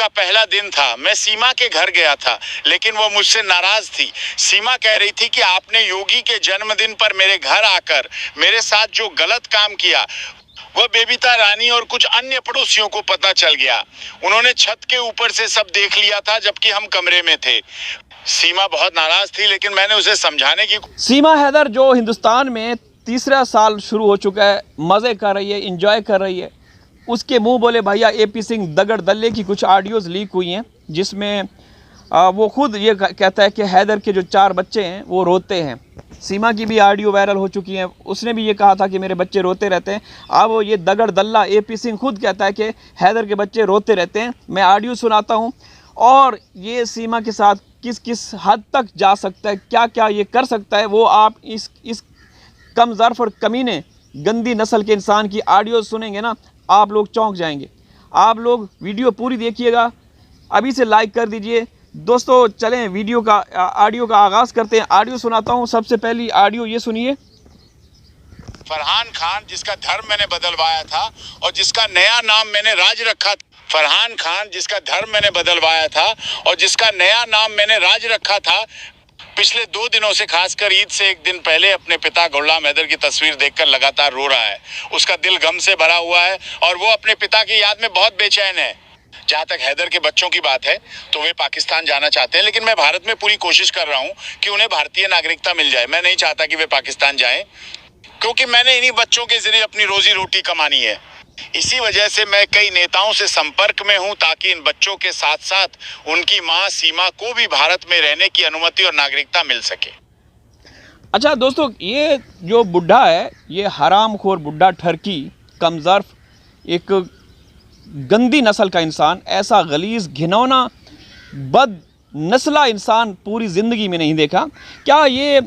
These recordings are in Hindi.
का पहला दिन था, मैं सीमा के घर गया था, लेकिन वो मुझसे नाराज थी। सीमा कह रही थी कि आपने योगी के जन्मदिन पर मेरे घर आकर मेरे साथ जो गलत काम किया वह बेबीता रानी और कुछ अन्य पड़ोसियों को पता चल गया। उन्होंने छत के ऊपर से सब देख लिया था जबकि हम कमरे में थे। सीमा बहुत नाराज थी, लेकिन मैंने उसे समझाने की। सीमा हैदर जो हिंदुस्तान में तीसरा साल शुरू हो चुका है, मज़े कर रही है, इंजॉय कर रही है, उसके मुंह बोले भैया एपी सिंह दगड़ दल्ले की कुछ ऑडियोज़ लीक हुई हैं जिसमें वो खुद ये कहता है कि हैदर के जो 4 बच्चे हैं वो रोते हैं। सीमा की भी ऑडियो वायरल हो चुकी है, उसने भी ये कहा था कि मेरे बच्चे रोते रहते हैं। अब ये दगड़ दल्ला एपी सिंह खुद कहता है कि हैदर के बच्चे रोते रहते हैं। मैं ऑडियो सुनाता हूँ और ये सीमा के साथ किस किस हद तक जा सकता है, क्या क्या ये कर सकता है, वो आप इस कम ज़र्फ़ और कमीने गंदी नस्ल के इंसान की ऑडियो सुनेंगे ना, आप लोग चौंक जाएंगे। आप लोग वीडियो पूरी देखिएगा, अभी से लाइक कर दीजिए। दोस्तों चलें वीडियो का ऑडियो का आगाज़ करते हैं। ऑडियो सुनाता हूँ, सबसे पहली ऑडियो ये सुनिए। फरहान खान, जिसका धर्म मैंने बदलवाया था और जिसका नया नाम मैंने राज रखा। फरहान खान, जिसका धर्म मैंने बदलवाया था और जिसका नया नाम मैंने राज रखा था, पिछले 2 दिनों से, खासकर ईद से 1 दिन पहले, अपने पिता गुलाम हैदर की तस्वीर देखकर लगातार रो रहा है। उसका दिल गम से भरा हुआ है और वो अपने पिता की याद में बहुत बेचैन है। जहाँ तक हैदर के बच्चों की बात है तो वे पाकिस्तान जाना चाहते हैं, लेकिन मैं भारत में पूरी कोशिश कर रहा हूँ कि उन्हें भारतीय नागरिकता मिल जाए। मैं नहीं चाहता कि वे पाकिस्तान जाएं, क्योंकि मैंने इन्हीं बच्चों के जरिए अपनी रोजी रोटी कमानी है। इसी वजह से मैं कई नेताओं से संपर्क में हूं ताकि इन बच्चों के साथ साथ उनकी मां सीमा को भी भारत में रहने की अनुमति और नागरिकता मिल सके। अच्छा दोस्तों, ये जो बुढ़ा है, ये हरामखोर बुढ़ा, ठरकी, कमज़र्फ़, एक गंदी नस्ल का इंसान, ऐसा गलीज़, घिनौना, बद नस्ला इंसान पूरी ज़िंदगी में नहीं देखा। क्या ये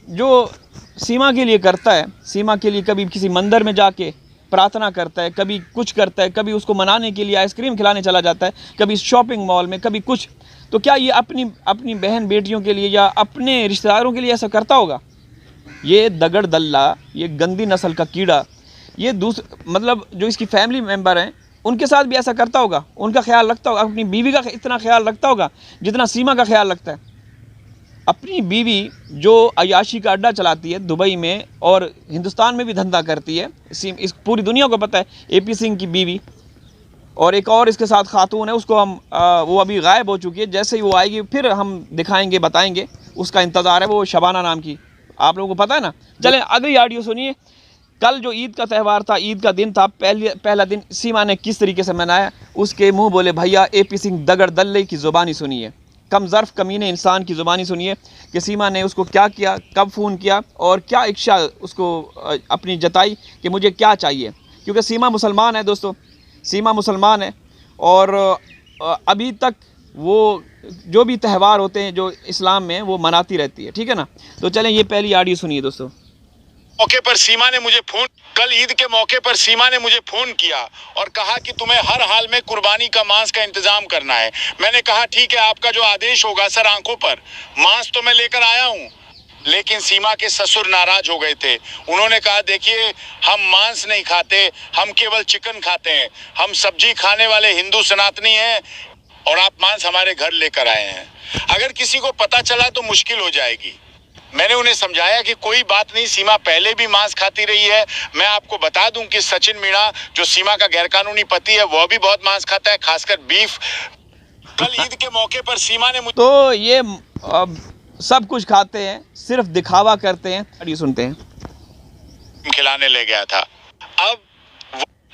जो सीमा के लिए करता है, सीमा के लिए कभी किसी मंदिर में जाके प्रार्थना करता है, कभी कुछ करता है, कभी उसको मनाने के लिए आइसक्रीम खिलाने चला जाता है, कभी शॉपिंग मॉल में, कभी कुछ, तो क्या ये अपनी बहन बेटियों के लिए या अपने रिश्तेदारों के लिए ऐसा करता होगा? ये दगड़ दल्ला, ये गंदी नस्ल का कीड़ा, ये मतलब जो इसकी फैमिली मेम्बर हैं उनके साथ भी ऐसा करता होगा, उनका ख्याल रखता होगा, अपनी बीवी का इतना ख्याल रखता होगा जितना सीमा का ख्याल रखता है। अपनी बीवी जो अयाशी का अड्डा चलाती है दुबई में और हिंदुस्तान में भी धंधा करती है, इस पूरी दुनिया को पता है, एपी सिंह की बीवी, और एक और इसके साथ खातून है, उसको हम वो अभी गायब हो चुकी है, जैसे ही वो आएगी फिर हम दिखाएंगे, बताएंगे, उसका इंतज़ार है, वो शबाना नाम की, आप लोगों को पता है ना। चलें अगली ऑडियो सुनिए। कल जो ईद का त्यौहार था, ईद का दिन था, पहला दिन सीमा ने किस तरीके से मनाया, उसके मुंह बोले भैया एपी सिंह दगड़ दल्ले की ज़ुबानी सुनिए, कम ज़र्फ़ कमीने इंसान की ज़ुबानी सुनिए कि सीमा ने उसको क्या किया, कब फ़ोन किया और क्या इच्छा उसको अपनी जताई कि मुझे क्या चाहिए। क्योंकि सीमा मुसलमान है दोस्तों, सीमा मुसलमान है और अभी तक वो जो भी त्यौहार होते हैं जो इस्लाम में, वो मनाती रहती है, ठीक है ना। तो चलें ये पहली ऑडियो सुनिए दोस्तों। मौके पर सीमा ने मुझे कल ईद के मौके पर सीमा ने मुझे फोन किया और कहा कि तुम्हें हर हाल में कुर्बानी का मांस का इंतजाम करना है। मैंने कहा ठीक है, आपका जो आदेश होगा सर। आंखों पर मांस तो मैं लेकर आया हूँ, लेकिन सीमा के ससुर नाराज हो गए थे। उन्होंने कहा देखिए, हम मांस नहीं खाते, हम केवल चिकन खाते हैं, हम सब्जी खाने वाले हिंदू सनातनी हैं और आप मांस हमारे घर लेकर आए हैं। अगर किसी को पता चला तो मुश्किल हो जाएगी। मैंने उन्हें समझाया कि कोई बात नहीं, सीमा पहले भी मांस खाती रही है। मैं आपको बता दूं कि सचिन मीणा, जो सीमा का गैरकानूनी पति है, वह भी बहुत मांस खाता है, खासकर बीफ। कल ईद के मौके पर सीमा ने तो ये सब कुछ खाते हैं, सिर्फ दिखावा करते हैं। अभी सुनते हैं। खिलाने ले गया था। अब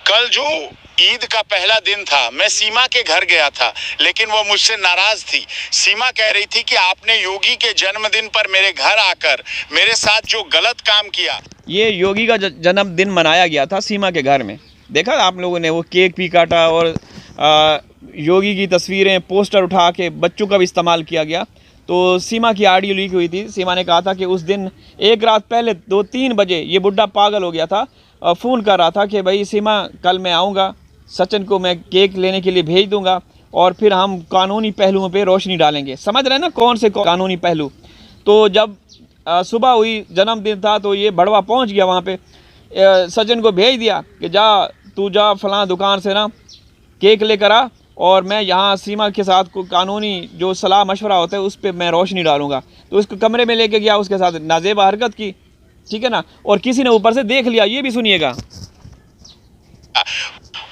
कल जो ईद का पहला दिन था, मैं सीमा के घर गया था, लेकिन वो मुझसे नाराज थी। सीमा कह रही थी कि आपने योगी के जन्मदिन पर मेरे घर आकर मेरे साथ जो गलत काम किया। ये योगी का जन्मदिन मनाया गया था सीमा के घर में, देखा आप लोगों ने, वो केक भी काटा और योगी की तस्वीरें, पोस्टर उठा के बच्चों का भी इस्तेमाल किया गया। तो सीमा की ऑडियो लीक हुई थी। सीमा ने कहा था कि उस दिन एक रात पहले 2-3 बजे ये बुढ़ा पागल हो गया था, फ़ोन कर रहा था कि भाई सीमा कल मैं आऊँगा, सचिन को मैं केक लेने के लिए भेज दूंगा और फिर हम कानूनी पहलुओं पे रोशनी डालेंगे। समझ रहे हैं ना कौन से कानूनी पहलू। तो जब सुबह हुई, जन्मदिन था, तो ये बड़वा पहुंच गया वहाँ पे, सचिन को भेज दिया कि जा तू जा फलां दुकान से ना केक लेकर आ और मैं यहाँ सीमा के साथ को कानूनी जो सलाह मशवरा होता है उस पर मैं रोशनी डालूँगा। तो उसको कमरे में लेके गया, उसके साथ नाजेबा हरकत की, ठीक है ना, और किसी ने ऊपर से देख लिया। ये भी सुनिएगा।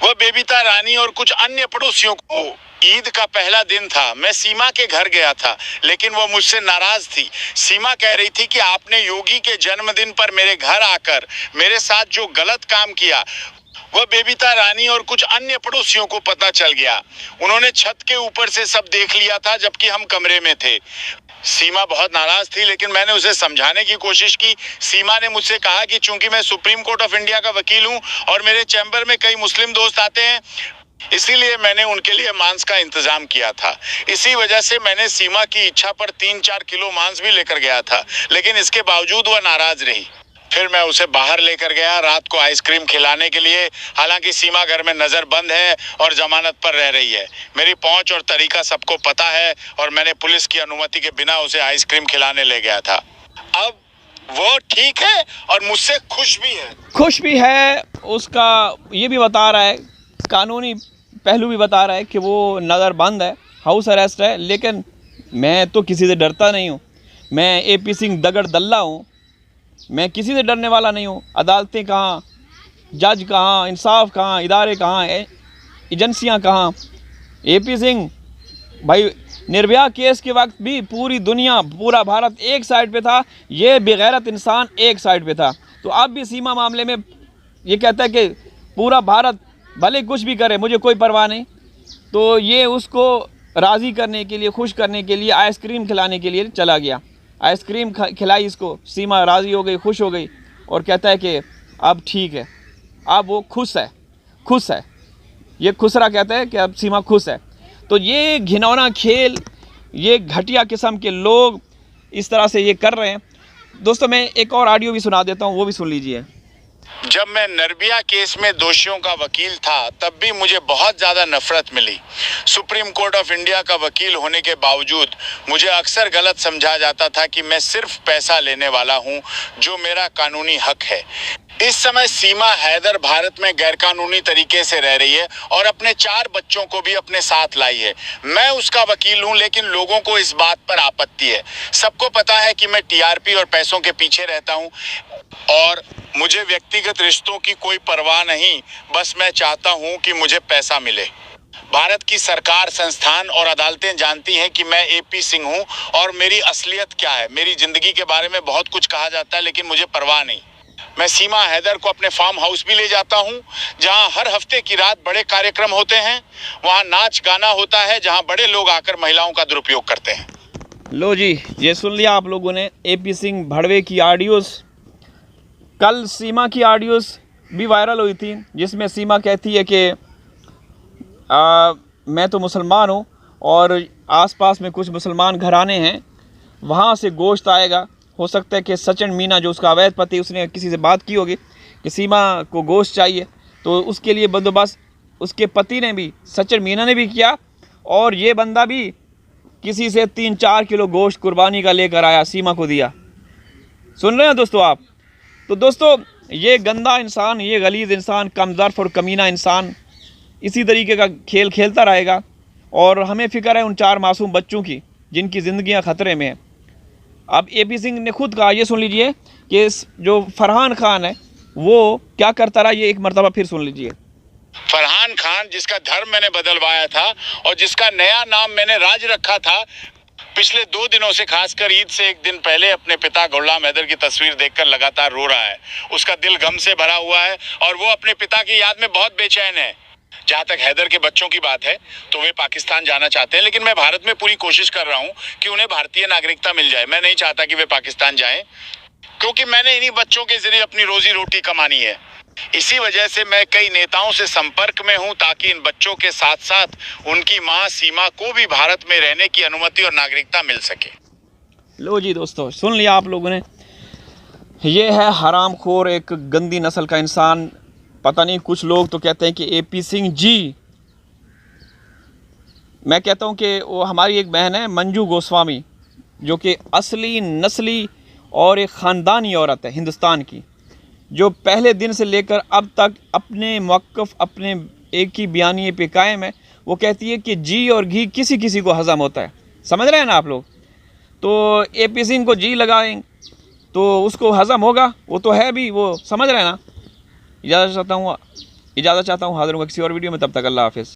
वह बेबीता रानी और कुछ अन्य पड़ोसियों को ईद का पहला दिन था, मैं सीमा के घर गया था, लेकिन वो मुझसे नाराज थी। सीमा कह रही थी कि आपने योगी के जन्मदिन पर मेरे घर आकर मेरे साथ जो गलत काम किया वह बेबीता रानी और कुछ अन्य पड़ोसियों को पता चल गया। उन्होंने छत के ऊपर से सब देख लिया था जबकि हम कमरे में थे। सीमा बहुत नाराज थी, लेकिन मैंने उसे समझाने की कोशिश की। सीमा ने मुझसे कहा कि चूंकि मैं सुप्रीम कोर्ट ऑफ इंडिया का वकील हूं और मेरे चैम्बर में कई मुस्लिम दोस्त आते हैं, इसीलिए मैंने उनके लिए मांस का इंतजाम किया था। इसी वजह से मैंने सीमा की इच्छा पर 3-4 किलो मांस भी लेकर गया था, लेकिन इसके बावजूद वह नाराज रही। फिर मैं उसे बाहर लेकर गया रात को आइसक्रीम खिलाने के लिए। हालांकि सीमा घर में नजर बंद है और जमानत पर रह रही है। मेरी पहुंच और तरीका सबको पता है और मैंने पुलिस की अनुमति के बिना उसे आइसक्रीम खिलाने ले गया था। अब वो ठीक है और मुझसे खुश भी है। खुश भी है, उसका ये भी बता रहा है, कानूनी पहलू भी बता रहा है कि वो नज़र बंद है, हाउस अरेस्ट है। लेकिन मैं तो किसी से डरता नहीं हूँ। मैं AP सिंह दगड़ दल्ला हूँ, मैं किसी से डरने वाला नहीं हूँ। अदालतें कहाँ, जज कहाँ, इंसाफ कहाँ, इदारे कहाँ, एजेंसियाँ कहाँ। AP सिंह भाई निर्भया केस के वक्त भी पूरी दुनिया, पूरा भारत एक साइड पे था, ये बेगैरत इंसान एक साइड पे था। तो अब भी सीमा मामले में ये कहता है कि पूरा भारत भले कुछ भी करे, मुझे कोई परवाह नहीं। तो ये उसको राज़ी करने के लिए, खुश करने के लिए आइसक्रीम खिलाने के लिए चला गया। आइसक्रीम खिलाई इसको, सीमा राज़ी हो गई, खुश हो गई और कहता है कि अब ठीक है, अब वो खुश है। ये खुसरा कहता है कि अब सीमा खुश है। तो ये घिनौना खेल, ये घटिया किस्म के लोग इस तरह से ये कर रहे हैं। दोस्तों मैं एक और ऑडियो भी सुना देता हूँ, वो भी सुन लीजिए। जब मैं निर्भया केस में दोषियों का वकील था तब भी मुझे बहुत ज़्यादा नफरत मिली। सुप्रीम कोर्ट ऑफ इंडिया का वकील होने के बावजूद मुझे अक्सर गलत समझा जाता था कि मैं सिर्फ पैसा लेने वाला हूं, जो मेरा कानूनी हक है। इस समय सीमा हैदर भारत में गैरकानूनी तरीके से रह रही है और अपने 4 बच्चों को भी अपने साथ लाई है। मैं उसका वकील हूं, लेकिन लोगों को इस बात पर आपत्ति है। सबको पता है कि मैं TRP और पैसों के पीछे रहता हूं और मुझे व्यक्तिगत रिश्तों की कोई परवाह नहीं, बस मैं चाहता हूं कि मुझे पैसा मिले। भारत की सरकार, संस्थान और अदालतें जानती हैं कि मैं AP सिंह हूं और मेरी असलियत क्या है। मेरी जिंदगी के बारे में बहुत कुछ कहा जाता है, लेकिन मुझे परवाह नहीं। मैं सीमा हैदर को अपने फार्म हाउस भी ले जाता हूं, जहां हर हफ्ते की रात बड़े कार्यक्रम होते हैं। वहां नाच गाना होता है, जहां बड़े लोग आकर महिलाओं का दुरुपयोग करते हैं। लो जी, ये सुन लिया आप लोगों ने AP सिंह भड़वे की ऑडियोज़। कल सीमा की ऑडियोज़ भी वायरल हुई थी, जिसमें सीमा कहती है कि मैं तो मुसलमान हूँ और आसपास में कुछ मुसलमान घराने हैं, वहाँ से गोश्त आएगा। हो सकता है कि सचिन मीना जो उसका अवैध पति, उसने किसी से बात की होगी कि सीमा को गोश्त चाहिए, तो उसके लिए बंदोबस्त उसके पति ने भी, सचिन मीना ने भी किया और ये बंदा भी किसी से 3-4 किलो गोश्त कुर्बानी का लेकर आया, सीमा को दिया। सुन रहे हैं दोस्तों आप? तो दोस्तों ये गंदा इंसान, ये गलीज़ इंसान, कमज़र्फ़ और कमीना इंसान इसी तरीके का खेल खेलता रहेगा और हमें फ़िक्र है उन 4 मासूम बच्चों की जिनकी ज़िंदगियां ख़तरे में हैं। अब AP सिंह ने खुद कहा, ये सुन लीजिए कि जो फरहान खान है वो क्या करता रहा, ये एक मरतबा फिर सुन लीजिए। फरहान खान, जिसका धर्म मैंने बदलवाया था और जिसका नया नाम मैंने राज रखा था, पिछले 2 दिनों से, खासकर ईद से 1 दिन पहले, अपने पिता गुलाम हैदर की तस्वीर देखकर लगातार रो रहा है। उसका दिल गम से भरा हुआ है और वो अपने पिता की याद में बहुत बेचैन है। जहाँ तक हैदर के बच्चों की बात है तो वे पाकिस्तान जाना चाहते हैं, लेकिन मैं भारत में पूरी कोशिश कर रहा हूँ कि उन्हें भारतीय नागरिकता मिल जाए। मैं नहीं चाहता कि वे पाकिस्तान जाएं, क्योंकि मैंने इन्हीं बच्चों के जरिए अपनी रोजी रोटी कमानी है। इसी वजह से मैं कई नेताओं से संपर्क में हूं, ताकि इन बच्चों के साथ साथ उनकी मां सीमा को भी भारत में रहने की अनुमति और नागरिकता मिल सके। लो जी दोस्तों, सुन लिया आप लोगों ने। ये है हरामखोर, एक गंदी नस्ल का इंसान। पता नहीं, कुछ लोग तो कहते हैं कि AP सिंह जी, मैं कहता हूं कि वो हमारी एक बहन है मंजू गोस्वामी, जो कि असली नस्ली और एक ख़ानदानी औरत है हिंदुस्तान की, जो पहले दिन से लेकर अब तक अपने मौक़िफ़, अपने एक ही बयानिए पे कायम है। वो कहती है कि जी और घी किसी किसी को हज़म होता है। समझ रहे हैं ना आप लोग? तो AP सिंह को जी लगाएंगे तो उसको हज़म होगा, वो तो है भी, वो समझ रहे हैं ना। इजाज़त चाहता हूँ, हाज़िर हूँ किसी और वीडियो में, तब तक अल्लाह हाफ़िज़।